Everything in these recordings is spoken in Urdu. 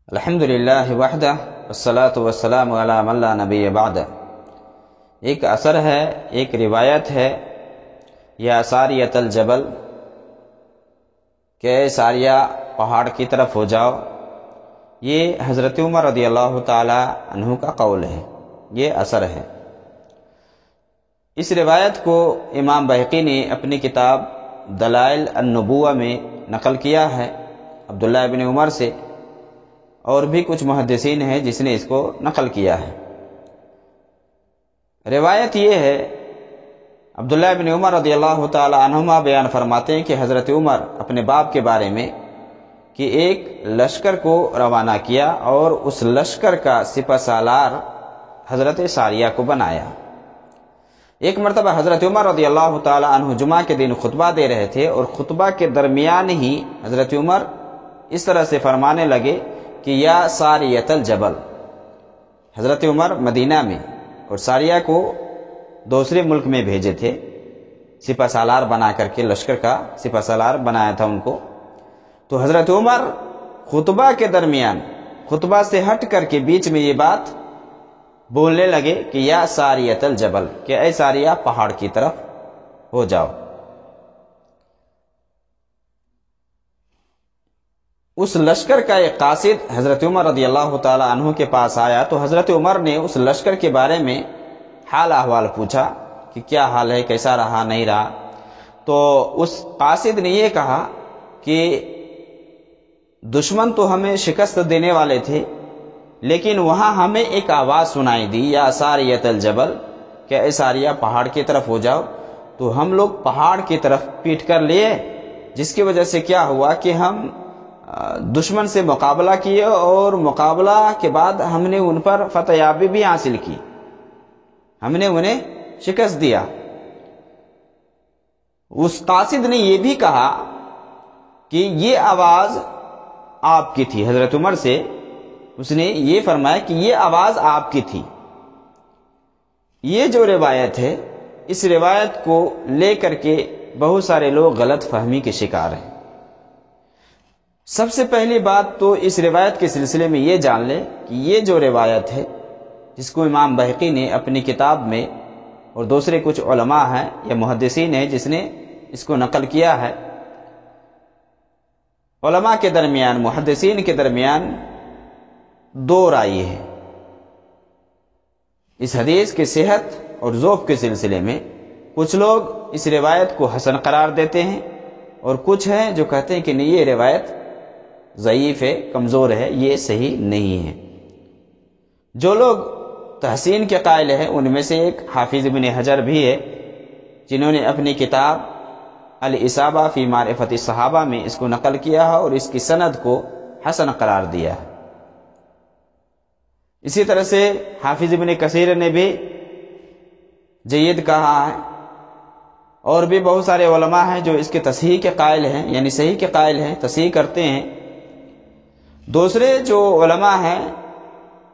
الحمدللہ وحدہ والصلاة والسلام علی من لا نبی بعدہ۔ ایک اثر ہے، ایک روایت ہے، یا ساریۃ الجبل، کہ اے ساریہ پہاڑ کی طرف ہو جاؤ۔ یہ حضرت عمر رضی اللہ تعالی عنہ کا قول ہے، یہ اثر ہے۔ اس روایت کو امام بہقی نے اپنی کتاب دلائل النبوہ میں نقل کیا ہے عبداللہ ابن عمر سے، اور بھی کچھ محدثین ہیں جس نے اس کو نقل کیا ہے۔ روایت یہ ہے، عبداللہ ابن عمر رضی اللہ تعالی عنہما بیان فرماتے ہیں کہ حضرت عمر اپنے باپ کے بارے میں کہ ایک لشکر کو روانہ کیا اور اس لشکر کا سپہ سالار حضرت ساریہ کو بنایا۔ ایک مرتبہ حضرت عمر رضی اللہ تعالی عنہ جمعہ کے دن خطبہ دے رہے تھے، اور خطبہ کے درمیان ہی حضرت عمر اس طرح سے فرمانے لگے کہ یا ساریۃ الجبل۔ حضرت عمر مدینہ میں اور ساریہ کو دوسرے ملک میں بھیجے تھے، سپہ سالار بنا کر کے، لشکر کا سپہ سالار بنایا تھا ان کو۔ تو حضرت عمر خطبہ کے درمیان، خطبہ سے ہٹ کر کے بیچ میں یہ بات بولنے لگے کہ یا ساریۃ الجبل، کہ اے ساریہ پہاڑ کی طرف ہو جاؤ۔ اس لشکر کا ایک قاصد حضرت عمر رضی اللہ تعالی عنہ کے پاس آیا، تو حضرت عمر نے اس لشکر کے بارے میں حال احوال پوچھا کہ کیا حال ہے، کیسا رہا، نہیں رہا۔ تو اس قاصد نے یہ کہا کہ دشمن تو ہمیں شکست دینے والے تھے، لیکن وہاں ہمیں ایک آواز سنائی دی، یا ساریۃ الجبل، کہ اے ساریہ پہاڑ کی طرف ہو جاؤ۔ تو ہم لوگ پہاڑ کی طرف پیٹ کر لیے، جس کی وجہ سے کیا ہوا کہ ہم دشمن سے مقابلہ کیے، اور مقابلہ کے بعد ہم نے ان پر فتح یابی بھی حاصل کی، ہم نے انہیں شکست دیا۔ اس قاصد نے یہ بھی کہا کہ یہ آواز آپ کی تھی، حضرت عمر سے اس نے یہ فرمایا کہ یہ آواز آپ کی تھی۔ یہ جو روایت ہے، اس روایت کو لے کر کے بہت سارے لوگ غلط فہمی کے شکار ہیں۔ سب سے پہلی بات تو اس روایت کے سلسلے میں یہ جان لیں کہ یہ جو روایت ہے، جس کو امام بہقی نے اپنی کتاب میں، اور دوسرے کچھ علماء ہیں یا محدثین ہیں جس نے اس کو نقل کیا ہے، علماء کے درمیان، محدثین کے درمیان دو رائے ہے اس حدیث کے صحت اور ذوق کے سلسلے میں۔ کچھ لوگ اس روایت کو حسن قرار دیتے ہیں، اور کچھ ہیں جو کہتے ہیں کہ نہیں، یہ روایت ضعیف ہے، کمزور ہے، یہ صحیح نہیں ہے۔ جو لوگ تحسین کے قائل ہیں ان میں سے ایک حافظ ابن حجر بھی ہے، جنہوں نے اپنی کتاب الاصابہ فی معرفت الصحابہ میں اس کو نقل کیا ہے، اور اس کی سند کو حسن قرار دیا ہے۔ اسی طرح سے حافظ ابن کثیر نے بھی جید کہا ہے، اور بھی بہت سارے علماء ہیں جو اس کے تصحیح کے قائل ہیں، یعنی صحیح کے قائل ہیں، تصحیح کرتے ہیں۔ دوسرے جو علماء ہیں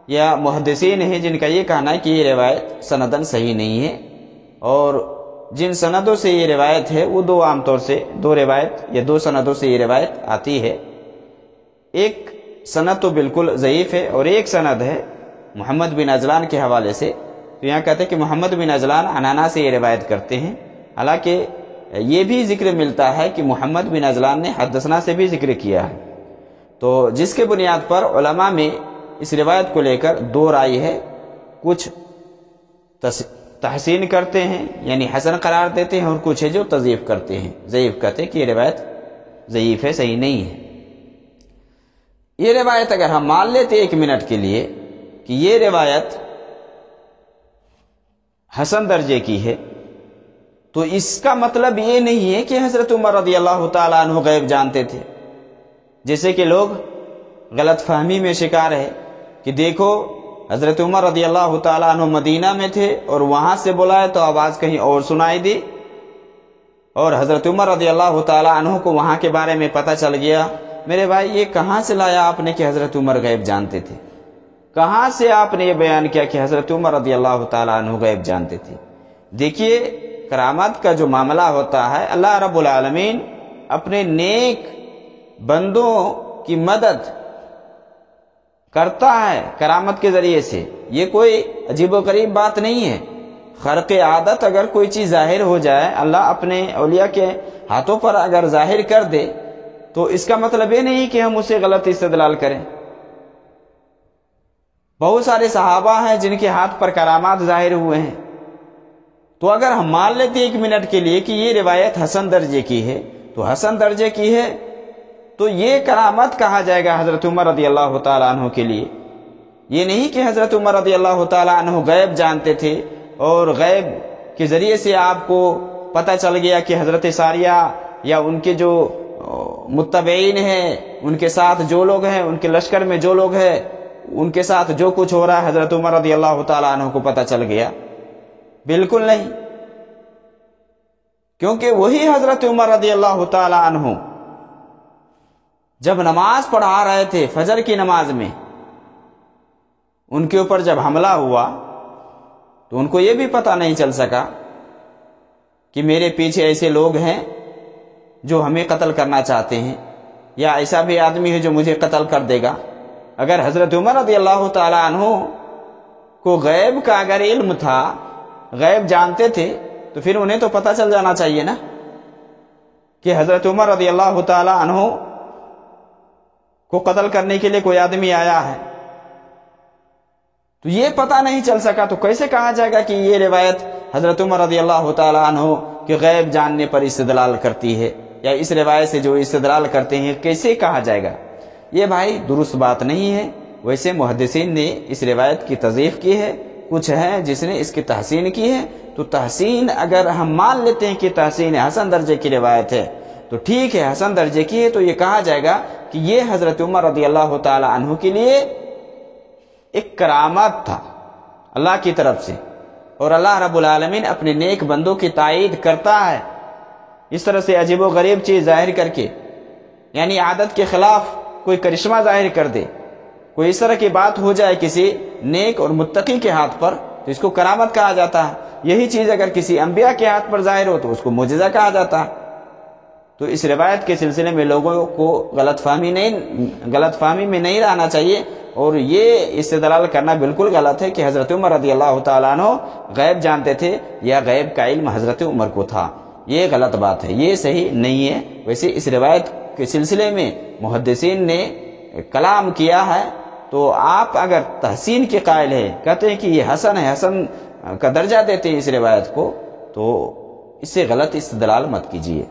یا محدثین ہیں جن کا یہ کہنا ہے کہ یہ روایت سندن صحیح نہیں ہے، اور جن سندوں سے یہ روایت ہے وہ دو، عام طور سے دو روایت یا دو سندوں سے یہ روایت آتی ہے۔ ایک سند تو بالکل ضعیف ہے، اور ایک سند ہے محمد بن عجلان کے حوالے سے۔ تو یہاں کہتے ہیں کہ محمد بن عجلان عنانا سے یہ روایت کرتے ہیں، حالانکہ یہ بھی ذکر ملتا ہے کہ محمد بن عجلان نے حدثنا سے بھی ذکر کیا ہے۔ تو جس کے بنیاد پر علماء میں اس روایت کو لے کر دو رائے ہے، کچھ تحسین کرتے ہیں یعنی حسن قرار دیتے ہیں، اور کچھ ہے جو تضعیف کرتے ہیں، ضعیف کہتے ہیں کہ یہ روایت ضعیف ہے، صحیح نہیں ہے۔ یہ روایت اگر ہم مان لیتے ایک منٹ کے لیے کہ یہ روایت حسن درجے کی ہے، تو اس کا مطلب یہ نہیں ہے کہ حضرت عمر رضی اللہ تعالیٰ عنہ غیب جانتے تھے، جیسے کہ لوگ غلط فہمی میں شکار ہے کہ دیکھو حضرت عمر رضی اللہ تعالیٰ عنہ مدینہ میں تھے، اور وہاں سے بلائے تو آواز کہیں اور سنائی دی، اور حضرت عمر رضی اللہ تعالیٰ عنہ کو وہاں کے بارے میں پتہ چل گیا۔ میرے بھائی، یہ کہاں سے لایا آپ نے کہ حضرت عمر غیب جانتے تھے؟ کہاں سے آپ نے یہ بیان کیا کہ حضرت عمر رضی اللہ تعالیٰ عنہ غیب جانتے تھے؟ دیکھیے، کرامت کا جو معاملہ ہوتا ہے، اللہ رب العالمین اپنے نیک بندوں کی مدد کرتا ہے کرامت کے ذریعے سے، یہ کوئی عجیب و غریب بات نہیں ہے۔ خرق عادت اگر کوئی چیز ظاہر ہو جائے، اللہ اپنے اولیاء کے ہاتھوں پر اگر ظاہر کر دے، تو اس کا مطلب یہ نہیں کہ ہم اسے غلط استدلال کریں۔ بہت سارے صحابہ ہیں جن کے ہاتھ پر کرامات ظاہر ہوئے ہیں، تو اگر ہم مان لیتے ایک منٹ کے لیے کہ یہ روایت حسن درجے کی ہے، تو حسن درجے کی ہے تو یہ کرامت کہا جائے گا حضرت عمر رضی اللہ تعالیٰ عنہ کے لیے۔ یہ نہیں کہ حضرت عمر رضی اللہ تعالیٰ عنہ غیب جانتے تھے اور غیب کے ذریعے سے آپ کو پتہ چل گیا کہ حضرت ساریہ یا ان کے جو متبعین ہیں، ان کے ساتھ جو لوگ ہیں، ان کے لشکر میں جو لوگ ہیں، ان کے ساتھ جو کچھ ہو رہا ہے حضرت عمر رضی اللہ تعالیٰ عنہ کو پتہ چل گیا۔ بالکل نہیں، کیونکہ وہی حضرت عمر رضی اللہ تعالیٰ عنہ جب نماز پڑھا رہے تھے فجر کی نماز میں، ان کے اوپر جب حملہ ہوا تو ان کو یہ بھی پتہ نہیں چل سکا کہ میرے پیچھے ایسے لوگ ہیں جو ہمیں قتل کرنا چاہتے ہیں، یا ایسا بھی آدمی ہے جو مجھے قتل کر دے گا۔ اگر حضرت عمر رضی اللہ تعالیٰ عنہ کو غیب کا اگر علم تھا، غیب جانتے تھے، تو پھر انہیں تو پتہ چل جانا چاہیے نا کہ حضرت عمر رضی اللہ تعالیٰ عنہ کو قتل کرنے کے لیے کوئی آدمی آیا ہے۔ تو یہ پتہ نہیں چل سکا تو کیسے کہا جائے گا کہ یہ روایت حضرت عمر رضی اللہ تعالیٰ عنہ کے غیب جاننے پر استدلال کرتی ہے، یا اس روایت سے جو استدلال کرتے ہیں کیسے کہا جائے گا؟ یہ بھائی درست بات نہیں ہے۔ ویسے محدثین نے اس روایت کی تضعیف کی ہے، کچھ ہے جس نے اس کی تحسین کی ہے، تو تحسین اگر ہم مان لیتے ہیں کہ تحسین حسن درجے کی روایت ہے تو ٹھیک ہے، حسن درجے کی ہے، تو یہ کہا جائے گا کہ یہ حضرت عمر رضی اللہ تعالی عنہ کے لیے ایک کرامت تھا اللہ کی طرف سے، اور اللہ رب العالمین اپنے نیک بندوں کی تائید کرتا ہے اس طرح سے عجیب و غریب چیز ظاہر کر کے، یعنی عادت کے خلاف کوئی کرشمہ ظاہر کر دے، کوئی اس طرح کی بات ہو جائے کسی نیک اور متقی کے ہاتھ پر، تو اس کو کرامت کہا جاتا ہے۔ یہی چیز اگر کسی انبیاء کے ہاتھ پر ظاہر ہو تو اس کو معجزہ کہا جاتا ہے۔ تو اس روایت کے سلسلے میں لوگوں کو غلط فہمی میں نہیں رہنا چاہیے، اور یہ استدلال کرنا بالکل غلط ہے کہ حضرت عمر رضی اللہ تعالیٰ عنہ غیب جانتے تھے یا غیب کا علم حضرت عمر کو تھا، یہ غلط بات ہے، یہ صحیح نہیں ہے۔ ویسے اس روایت کے سلسلے میں محدثین نے کلام کیا ہے، تو آپ اگر تحسین کے قائل ہیں، کہتے ہیں کہ یہ حسن ہے، حسن کا درجہ دیتے ہیں اس روایت کو، تو اس سے غلط استدلال مت کیجیے۔